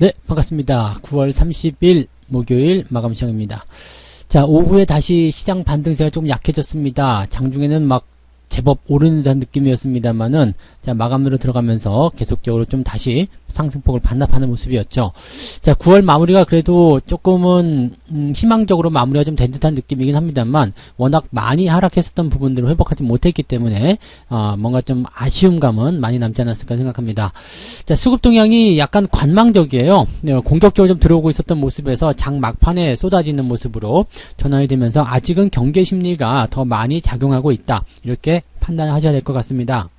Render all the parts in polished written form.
네, 반갑습니다. 9월 30일 목요일 마감 시간입니다. 자, 오후에 다시 시장 반등세가 좀 약해졌습니다. 장중에는 막 제법 오르는 듯한 느낌이었습니다만은, 자, 마감으로 들어가면서 계속적으로 좀 다시 상승폭을 반납하는 모습이었죠. 자, 9월 마무리가 그래도 조금은 희망적으로 마무리가 좀 된 듯한 느낌이긴 합니다만, 워낙 많이 하락했었던 부분들을 회복하지 못했기 때문에 뭔가 좀 아쉬운 감은 많이 남지 않았을까 생각합니다. 자, 수급 동향이 약간 관망적이에요. 공격적으로 좀 들어오고 있었던 모습에서 장 막판에 쏟아지는 모습으로 전환이 되면서 아직은 경계 심리가 더 많이 작용하고 있다, 이렇게 판단하셔야 될 것 같습니다.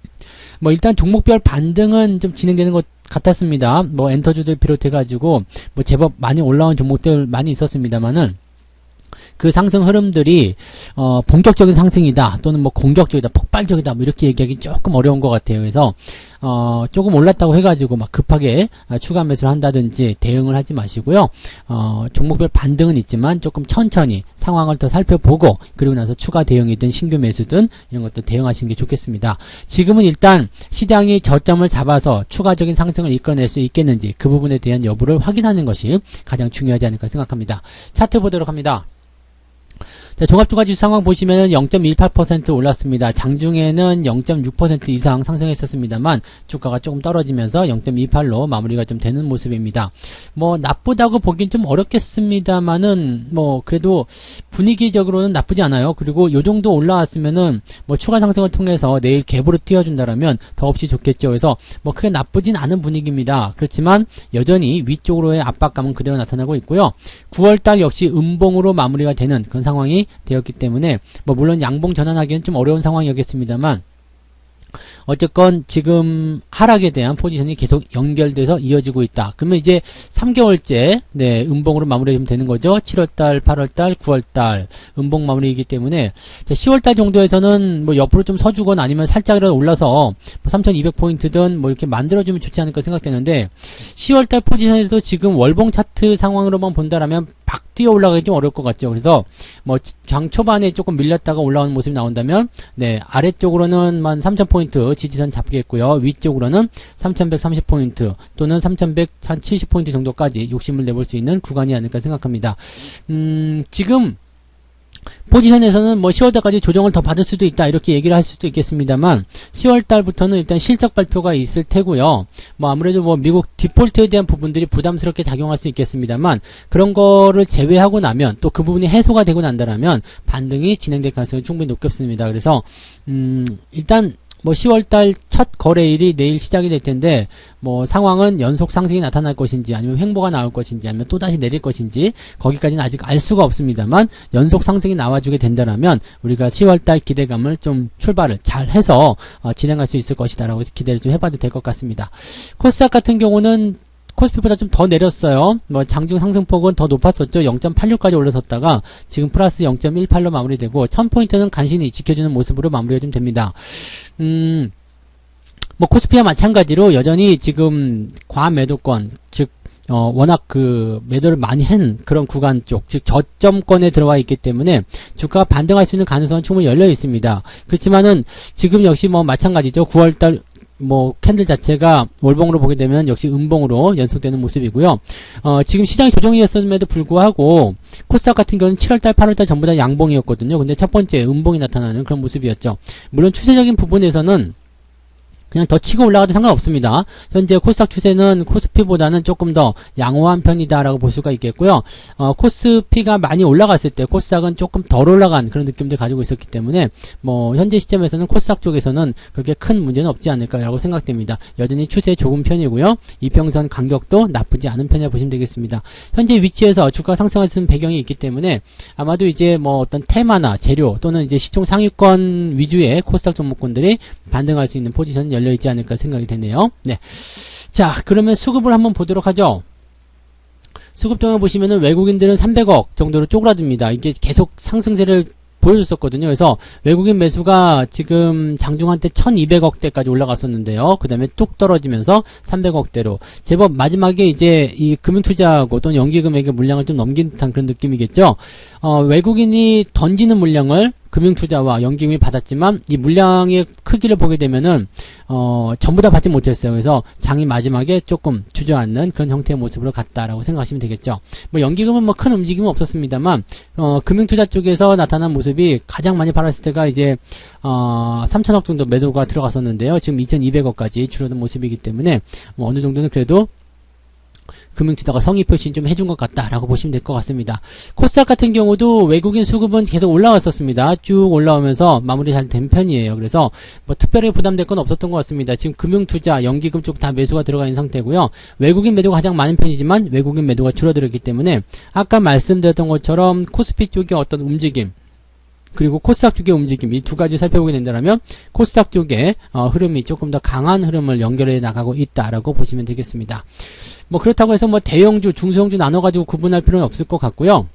뭐 일단 종목별 반등은 좀 진행되는 것 같았습니다. 뭐 엔터주들 비롯해가지고 뭐 제법 많이 올라온 종목들 많이 있었습니다만은, 그 상승 흐름들이 본격적인 상승이다, 또는 뭐 공격적이다, 폭발적이다, 뭐 이렇게 얘기하기 조금 어려운 것 같아요. 그래서 조금 올랐다고 해가지고 막 급하게 추가 매수를 한다든지 대응을 하지 마시고요. 종목별 반등은 있지만 조금 천천히 상황을 더 살펴보고, 그리고 나서 추가 대응이든 신규 매수든 이런 것도 대응하시는 게 좋겠습니다. 지금은 일단 시장이 저점을 잡아서 추가적인 상승을 이끌어낼 수 있겠는지, 그 부분에 대한 여부를 확인하는 것이 가장 중요하지 않을까 생각합니다. 차트 보도록 합니다. 자, 종합주가지수 상황 보시면 0.18% 올랐습니다. 장중에는 0.6% 이상 상승했었습니다만 주가가 조금 떨어지면서 0.28로 마무리가 좀 되는 모습입니다. 뭐 나쁘다고 보긴 좀 어렵겠습니다만은 뭐 그래도 분위기적으로는 나쁘지 않아요. 그리고 요 정도 올라왔으면은 뭐 추가 상승을 통해서 내일 갭으로 띄워준다라면 더없이 좋겠죠. 그래서 뭐 크게 나쁘진 않은 분위기입니다. 그렇지만 여전히 위쪽으로의 압박감은 그대로 나타나고 있고요. 9월달 역시 음봉으로 마무리가 되는 그런 상황이 되었기 때문에 뭐 물론 양봉 전환하기는 좀 어려운 상황이었겠습니다만, 어쨌건 지금 하락에 대한 포지션이 계속 연결돼서 이어지고 있다. 그러면 이제 3개월째 음봉으로 마무리가 되는 거죠. 7월달, 8월달, 9월달 음봉 마무리이기 때문에 10월달 정도에서는 뭐 옆으로 좀 서주거나 아니면 살짝이라도 올라서 뭐 3200포인트든 뭐 이렇게 만들어주면 좋지 않을까 생각되는데, 10월달 포지션에서도 지금 월봉 차트 상황으로만 본다라면 박 뛰어 올라가기 좀 어려울 것 같죠. 그래서 뭐 장 초반에 조금 밀렸다가 올라오는 모습이 나온다면 아래쪽으로는 3000포인트 지지선 잡겠고요. 위쪽으로는 3130포인트 또는 3170포인트 정도까지 욕심을 내볼 수 있는 구간이 아닐까 생각합니다. 지금 포지션에서는 뭐 10월달까지 조정을 더 받을 수도 있다, 이렇게 얘기를 할 수도 있겠습니다만, 10월달부터는 일단 실적 발표가 있을 테고요. 뭐 아무래도 뭐 미국 디폴트에 대한 부분들이 부담스럽게 작용할 수 있겠습니다만, 그런 거를 제외하고 나면, 또 그 부분이 해소가 되고 난다라면 반등이 진행될 가능성이 충분히 높겠습니다. 그래서 일단 뭐 10월달 첫 거래일이 내일 시작이 될 텐데, 뭐 상황은 연속 상승이 나타날 것인지 아니면 횡보가 나올 것인지 아니면 또다시 내릴 것인지 거기까지는 아직 알 수가 없습니다만, 연속 상승이 나와주게 된다라면 우리가 10월달 기대감을 좀 출발을 잘 해서 진행할 수 있을 것이다 라고 기대를 좀 해봐도 될 것 같습니다. 코스닥 같은 경우는 코스피보다 좀 더 내렸어요. 뭐 장중 상승폭은 더 높았었죠. 0.86까지 올라섰다가 지금 플러스 0.18로 마무리되고 1000포인트는 간신히 지켜주는 모습으로 마무리가 좀 됩니다. 뭐 코스피와 마찬가지로 여전히 지금 과매도권, 즉 워낙 그 매도를 많이 한 그런 구간 쪽, 즉 저점권에 들어와 있기 때문에 주가가 반등할 수 있는 가능성은 충분히 열려 있습니다. 그렇지만은 지금 역시 뭐 마찬가지죠. 9월달 뭐 캔들 자체가 월봉으로 보게 되면 역시 음봉으로 연속되는 모습이고요. 지금 시장이 조정이었음에도 불구하고 코스닥 같은 경우는 7월달, 8월달 전부 다 양봉이었거든요. 근데 첫 번째 음봉이 나타나는 그런 모습이었죠. 물론 추세적인 부분에서는 그냥 더 치고 올라가도 상관없습니다. 현재 코스닥 추세는 코스피보다는 조금 더 양호한 편이다라고 볼 수가 있겠고요. 코스피가 많이 올라갔을 때 코스닥은 조금 덜 올라간 그런 느낌들 가지고 있었기 때문에 뭐 현재 시점에서는 코스닥 쪽에서는 그렇게 큰 문제는 없지 않을까라고 생각됩니다. 여전히 추세 좋은 편이고요. 이평선 간격도 나쁘지 않은 편이라 보시면 되겠습니다. 현재 위치에서 주가 상승할 수 있는 배경이 있기 때문에 아마도 이제 뭐 어떤 테마나 재료 또는 이제 시총 상위권 위주의 코스닥 종목군들이 반등할 수 있는 포지션 열려있지 않을까 생각이 되네요. 네. 자, 그러면 수급을 한번 보도록 하죠. 수급 동향 보시면은 외국인들은 300억 정도로 쪼그라듭니다. 이게 계속 상승세를 보여줬었거든요. 그래서 외국인 매수가 지금 장중 한때 1200억대까지 올라갔었는데요. 그 다음에 뚝 떨어지면서 300억대로 제법 마지막에 이제 이 금융투자하고 또는 연기금액의 물량을 좀 넘긴 듯한 그런 느낌이겠죠. 외국인이 던지는 물량을 금융투자와 연기금이 받았지만 이 물량의 크기를 보게 되면은 전부 다 받지 못했어요. 그래서 장이 마지막에 조금 주저앉는 그런 형태의 모습으로 갔다라고 생각하시면 되겠죠. 뭐 연기금은 뭐 큰 움직임은 없었습니다만 금융투자 쪽에서 나타난 모습이 가장 많이 팔았을 때가 이제 3천억 정도 매도가 들어갔었는데요. 지금 2,200억까지 줄어든 모습이기 때문에 뭐 어느 정도는 그래도 금융투자가 성의 표시는 좀 해준 것 같다라고 보시면 될 것 같습니다. 코스닥 같은 경우도 외국인 수급은 계속 올라왔었습니다. 쭉 올라오면서 마무리 잘 된 편이에요. 그래서 뭐 특별히 부담될 건 없었던 것 같습니다. 지금 금융투자, 연기금 쪽 다 매수가 들어가 있는 상태고요. 외국인 매도가 가장 많은 편이지만 외국인 매도가 줄어들었기 때문에 아까 말씀드렸던 것처럼 코스피 쪽의 어떤 움직임 그리고 코스닥 쪽의 움직임 이 두 가지 살펴보게 된다면 코스닥 쪽의 흐름이 조금 더 강한 흐름을 연결해 나가고 있다라고 보시면 되겠습니다. 뭐 그렇다고 해서 뭐 대형주, 중소형주 나눠가지고 구분할 필요는 없을 것 같고요.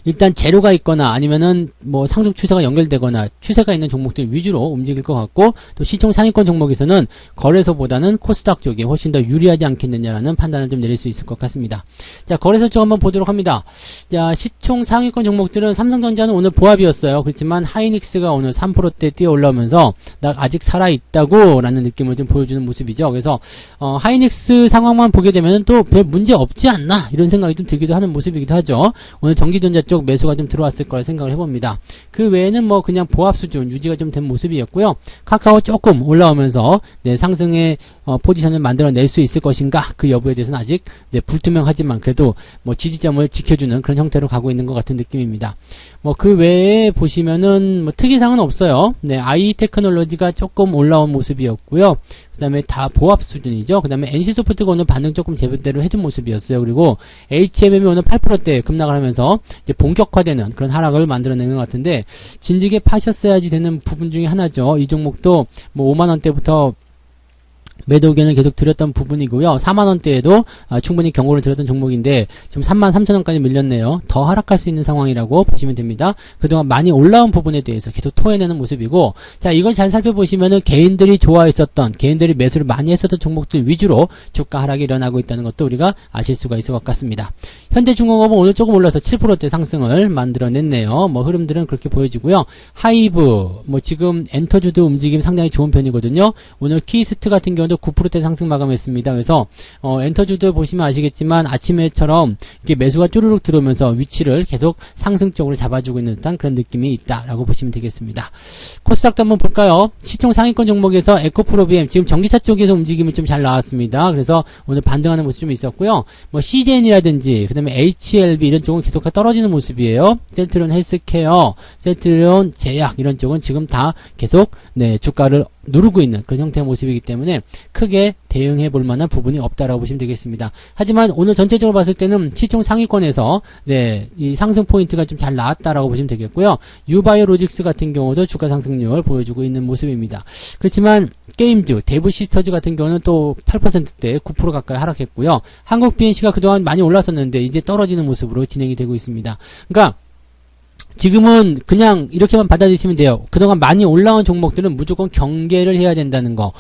일단 재료가 있거나 아니면은 뭐 상승 추세가 연결되거나 추세가 있는 종목들 위주로 움직일 것 같고 또 시총 상위권 종목에서는 거래소보다는 코스닥 쪽이 훨씬 더 유리하지 않겠느냐라는 판단을 좀 내릴 수 있을 것 같습니다. 자, 거래소 쪽 한번 보도록 합니다. 자, 시총 상위권 종목들은 삼성전자는 오늘 보합이었어요. 그렇지만 하이닉스가 오늘 3%대 뛰어 올라오면서 나 아직 살아있다고 라는 느낌을 좀 보여주는 모습이죠. 그래서 하이닉스 상황만 보게 되면 또 별 문제 없지 않나 이런 생각이 좀 들기도 하는 모습이기도 하죠. 오늘 전기전자 쪽 매수가 좀 들어왔을 거라 생각을 해봅니다. 그 외에는 뭐 그냥 보합 수준 유지가 좀 된 모습이었고요. 카카오 조금 올라오면서 상승의 포지션을 만들어낼 수 있을 것인가 그 여부에 대해서는 아직 불투명하지만 그래도 뭐 지지점을 지켜주는 그런 형태로 가고 있는 것 같은 느낌입니다. 뭐 그 외에 보시면은 뭐 특이사항은 없어요. 아이테크놀로지가 조금 올라온 모습이었고요. 그 다음에 다 보합 수준이죠. 그 다음에 NC소프트가 오늘 반등 조금 제대로 해준 모습이었어요. 그리고 HMM이 오늘 8%대 급락을 하면서 이제 본격화되는 그런 하락을 만들어내는 것 같은데 진즉에 파셨어야지 되는 부분 중에 하나죠. 이 종목도 뭐 5만원대부터 매도 의견을 계속 드렸던 부분이고요. 4만원대에도 충분히 경고를 드렸던 종목인데 지금 33,000원까지 밀렸네요. 더 하락할 수 있는 상황이라고 보시면 됩니다. 그동안 많이 올라온 부분에 대해서 계속 토해내는 모습이고 자 이걸 잘 살펴보시면은 개인들이 좋아했었던 개인들이 매수를 많이 했었던 종목들 위주로 주가 하락이 일어나고 있다는 것도 우리가 아실 수가 있을 것 같습니다. 현대중공업은 오늘 조금 올라서 7%대 상승을 만들어냈네요. 뭐 흐름들은 그렇게 보여지고요. 하이브 뭐 지금 엔터주도 움직임 상당히 좋은 편이거든요. 오늘 키스트 같은 경우도 9%대 상승 마감했습니다. 그래서 엔터주도 보시면 아시겠지만 아침에처럼 이렇게 매수가 쭈르륵 들어오면서 위치를 계속 상승적으로 잡아주고 있는 듯한 그런 느낌이 있다라고 보시면 되겠습니다. 코스닥도 한번 볼까요? 시총 상위권 종목에서 에코프로비엠 지금 전기차 쪽에서 움직임이 좀 잘 나왔습니다. 그래서 오늘 반등하는 모습 좀 있었고요. 뭐 CDN이라든지 그 다음에 HLB 이런 쪽은 계속 떨어지는 모습이에요. 셀트리온 헬스케어, 셀트리온 제약 이런 쪽은 지금 다 계속 주가를 누르고 있는 그런 형태의 모습이기 때문에 크게 대응해 볼 만한 부분이 없다라고 보시면 되겠습니다. 하지만 오늘 전체적으로 봤을 때는 시총 상위권에서 이 상승 포인트가 좀 잘 나왔다라고 보시면 되겠고요. 유바이오로직스 같은 경우도 주가 상승률 보여주고 있는 모습입니다. 그렇지만 게임즈, 대부 시스터즈 같은 경우는 또 8%대 9% 가까이 하락했고요. 한국 BNC가 그동안 많이 올랐었는데 이제 떨어지는 모습으로 진행이 되고 있습니다. 그러니까 지금은 그냥 이렇게만 받아들이시면 돼요. 그동안 많이 올라온 종목들은 무조건 경계를 해야 된다는 거.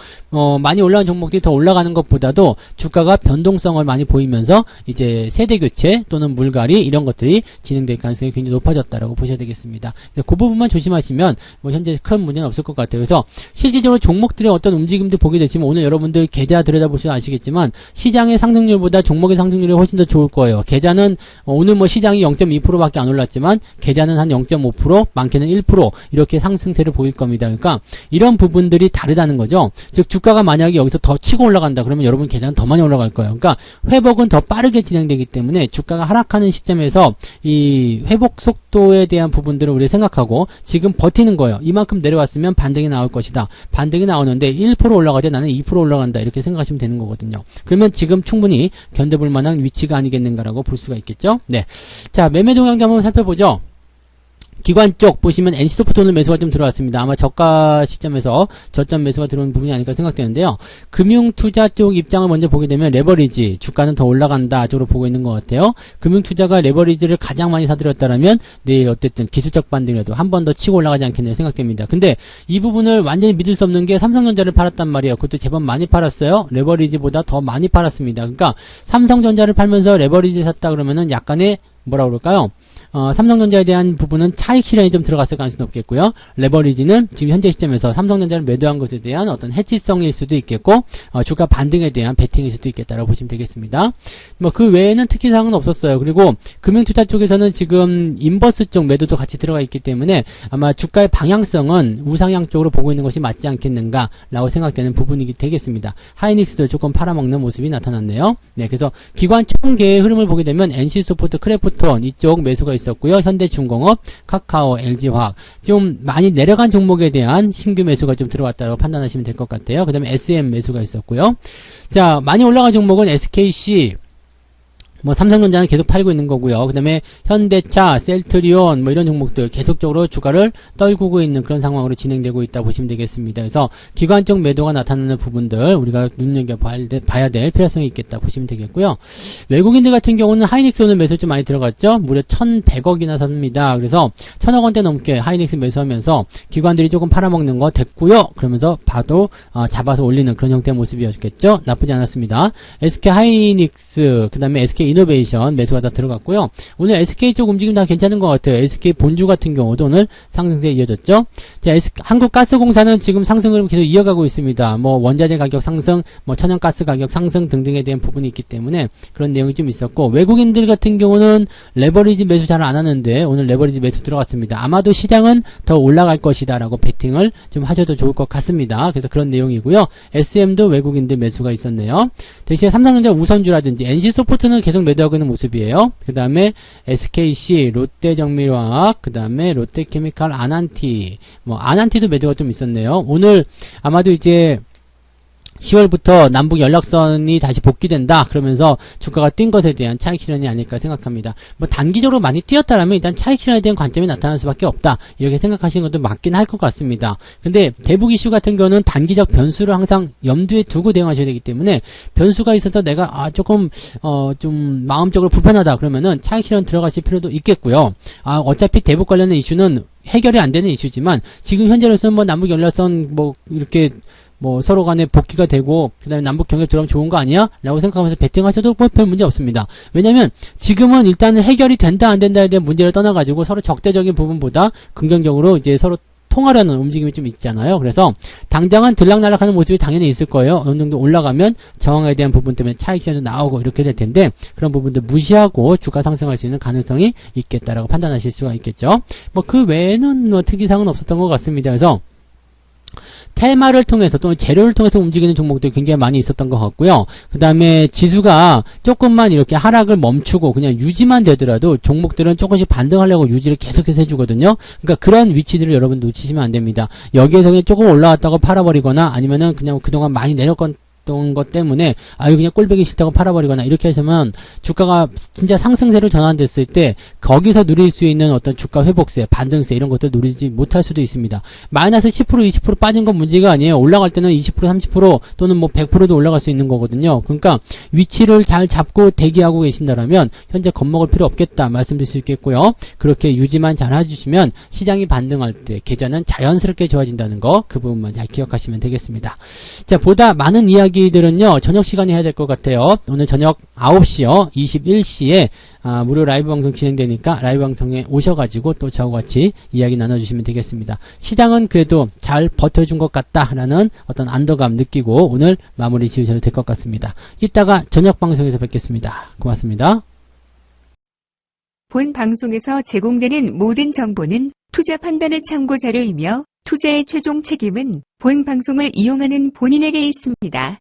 많이 올라온 종목들이 더 올라가는 것보다도 주가가 변동성을 많이 보이면서 이제 세대교체 또는 물갈이 이런 것들이 진행될 가능성이 굉장히 높아졌다라고 보셔야 되겠습니다. 그 부분만 조심하시면 뭐 현재 큰 문제는 없을 것 같아요. 그래서 실질적으로 종목들의 어떤 움직임도 보게 되지만 오늘 여러분들 계좌 들여다보시면 아시겠지만 시장의 상승률보다 종목의 상승률이 훨씬 더 좋을 거예요. 계좌는 오늘 뭐 시장이 0.2%밖에 안 올랐지만 계좌는 한 0.5% 많게는 1% 이렇게 상승세를 보일 겁니다. 그러니까 이런 부분들이 다르다는 거죠. 즉 주가가 만약에 여기서 더 치고 올라간다 그러면 여러분 계좌는 더 많이 올라갈 거예요. 그러니까 회복은 더 빠르게 진행되기 때문에 주가가 하락하는 시점에서 이 회복 속도에 대한 부분들을 우리가 생각하고 지금 버티는 거예요. 이만큼 내려왔으면 반등이 나올 것이다. 반등이 나오는데 1% 올라가지 나는 2% 올라간다 이렇게 생각하시면 되는 거거든요. 그러면 지금 충분히 견뎌볼 만한 위치가 아니겠는가라고 볼 수가 있겠죠. 자, 매매 동향도 한번 살펴보죠. 기관 쪽 보시면 NC소프트 오늘 매수가 좀 들어왔습니다. 아마 저가 시점에서 저점 매수가 들어온 부분이 아닐까 생각되는데요. 금융투자 쪽 입장을 먼저 보게 되면 레버리지 주가는 더 올라간다 쪽으로 보고 있는 것 같아요. 금융투자가 레버리지를 가장 많이 사들였다라면 내일 어쨌든 기술적 반등이라도 한 번 더 치고 올라가지 않겠냐 생각됩니다. 근데 이 부분을 완전히 믿을 수 없는 게 삼성전자를 팔았단 말이에요. 그것도 제법 많이 팔았어요. 레버리지보다 더 많이 팔았습니다. 그러니까 삼성전자를 팔면서 레버리지 샀다 그러면은 약간의 뭐라 그럴까요? 삼성전자에 대한 부분은 차익 실현이 좀 들어갔을 가능성이 높겠고요. 레버리지는 지금 현재 시점에서 삼성전자를 매도한 것에 대한 어떤 해치성일 수도 있겠고, 주가 반등에 대한 베팅일 수도 있겠다라고 보시면 되겠습니다. 뭐 그 외에는 특이사항은 없었어요. 그리고 금융투자 쪽에서는 지금 인버스 쪽 매도도 같이 들어가 있기 때문에 아마 주가의 방향성은 우상향 쪽으로 보고 있는 것이 맞지 않겠는가라고 생각되는 부분이 되겠습니다. 하이닉스도 조금 팔아먹는 모습이 나타났네요. 네, 그래서 기관 총계의 흐름을 보게 되면 NC소프트, 크래프톤 이쪽 매수가 있었고요. 현대중공업, 카카오, LG화학 좀 많이 내려간 종목에 대한 신규 매수가 좀 들어왔다고 판단하시면 될 것 같아요. 그 다음에 SM 매수가 있었고요. 자, 많이 올라간 종목은 SKC, 뭐 삼성전자는 계속 팔고 있는 거고요. 그 다음에 현대차, 셀트리온 뭐 이런 종목들 계속적으로 주가를 떨구고 있는 그런 상황으로 진행되고 있다 보시면 되겠습니다. 그래서 기관적 매도가 나타나는 부분들 우리가 눈여겨봐야 될 필요성이 있겠다 보시면 되겠고요. 외국인들 같은 경우는 하이닉스 오늘 매수 좀 많이 들어갔죠. 무려 1,100억이나 삽니다. 그래서 1,000억 원대 넘게 하이닉스 매수하면서 기관들이 조금 팔아먹는 거 됐고요. 그러면서 봐도 잡아서 올리는 그런 형태의 모습이었겠죠. 나쁘지 않았습니다. SK 하이닉스 그 다음에 SK 이노베이션 매수가 다 들어갔고요. 오늘 SK 쪽 움직임 다 괜찮은 것 같아요. SK 본주 같은 경우도 오늘 상승세에 이어졌죠. 자, 한국가스공사는 지금 상승 흐름 계속 이어가고 있습니다. 뭐 원자재 가격 상승, 뭐 천연가스 가격 상승 등등에 대한 부분이 있기 때문에 그런 내용이 좀 있었고, 외국인들 같은 경우는 레버리지 매수 잘 안 하는데 오늘 레버리지 매수 들어갔습니다. 아마도 시장은 더 올라갈 것이다 라고 베팅을 좀 하셔도 좋을 것 같습니다. 그래서 그런 내용이고요. SM도 외국인들 매수가 있었네요. 대신에 삼성전자 우선주라든지 NC소프트는 계속 매도하고 있는 모습이에요. 그 다음에 SKC, 롯데정밀화학, 그 다음에 롯데케미칼, 아난티, 뭐 아난티도 매도가 좀 있었네요. 오늘 아마도 이제 10월부터 남북 연락선이 다시 복귀된다 그러면서 주가가 뛴 것에 대한 차익 실현이 아닐까 생각합니다. 뭐 단기적으로 많이 뛰었다라면 일단 차익 실현에 대한 관점이 나타날 수밖에 없다 이렇게 생각하시는 것도 맞긴 할 것 같습니다. 근데 대북 이슈 같은 경우는 단기적 변수를 항상 염두에 두고 대응하셔야 되기 때문에 변수가 있어서 내가 조금 좀 마음적으로 불편하다 그러면은 차익 실현 들어가실 필요도 있겠고요. 어차피 대북 관련된 이슈는 해결이 안 되는 이슈지만 지금 현재로서는 뭐 남북 연락선 뭐 이렇게 뭐 서로 간에 복귀가 되고 그 다음에 남북 경협 들어가면 좋은 거 아니야? 라고 생각하면서 베팅하셔도 뭐 별 문제 없습니다. 왜냐면 지금은 일단은 해결이 된다 안 된다에 대한 문제를 떠나가지고 서로 적대적인 부분보다 긍정적으로 이제 서로 통하려는 움직임이 좀 있잖아요. 그래서 당장은 들락날락하는 모습이 당연히 있을 거예요. 어느 정도 올라가면 저항에 대한 부분 때문에 차익 실현도 나오고 이렇게 될 텐데 그런 부분들 무시하고 주가 상승할 수 있는 가능성이 있겠다라고 판단하실 수가 있겠죠. 뭐 그 외에는 뭐 특이사항은 없었던 것 같습니다. 그래서 테마를 통해서 또는 재료를 통해서 움직이는 종목들이 굉장히 많이 있었던 것 같고요. 그 다음에 지수가 조금만 이렇게 하락을 멈추고 그냥 유지만 되더라도 종목들은 조금씩 반등하려고 유지를 계속해서 해주거든요. 그러니까 그런 위치들을 여러분 놓치시면 안 됩니다. 여기에서 그냥 조금 올라왔다고 팔아버리거나 아니면은 그냥 그동안 많이 내렸건 것 때문에 그냥 꼴보기 싫다고 팔아버리거나 이렇게 하시면 주가가 진짜 상승세로 전환됐을 때 거기서 누릴 수 있는 어떤 주가 회복세, 반등세 이런 것들 누리지 못할 수도 있습니다. 마이너스 10% 20% 빠진 건 문제가 아니에요. 올라갈 때는 20% 30% 또는 뭐 100%도 올라갈 수 있는 거거든요. 그러니까 위치를 잘 잡고 대기하고 계신다라면 현재 겁먹을 필요 없겠다 말씀드릴 수 있겠고요. 그렇게 유지만 잘 해주시면 시장이 반등할 때 계좌는 자연스럽게 좋아진다는 거 그 부분만 잘 기억하시면 되겠습니다. 자, 보다 많은 이야기들은요 저녁 시간에 해야 될 것 같아요. 오늘 저녁 9시요 21시에 무료 라이브 방송 진행되니까 라이브 방송에 오셔가지고 또 저와 같이 이야기 나눠주시면 되겠습니다. 시장은 그래도 잘 버텨준 것 같다라는 어떤 안도감 느끼고 오늘 마무리 지으셔도 될 것 같습니다. 이따가 저녁 방송에서 뵙겠습니다. 고맙습니다. 본 방송에서 제공되는 모든 정보는 투자 판단의 참고 자료이며 투자의 최종 책임은 본 방송을 이용하는 본인에게 있습니다.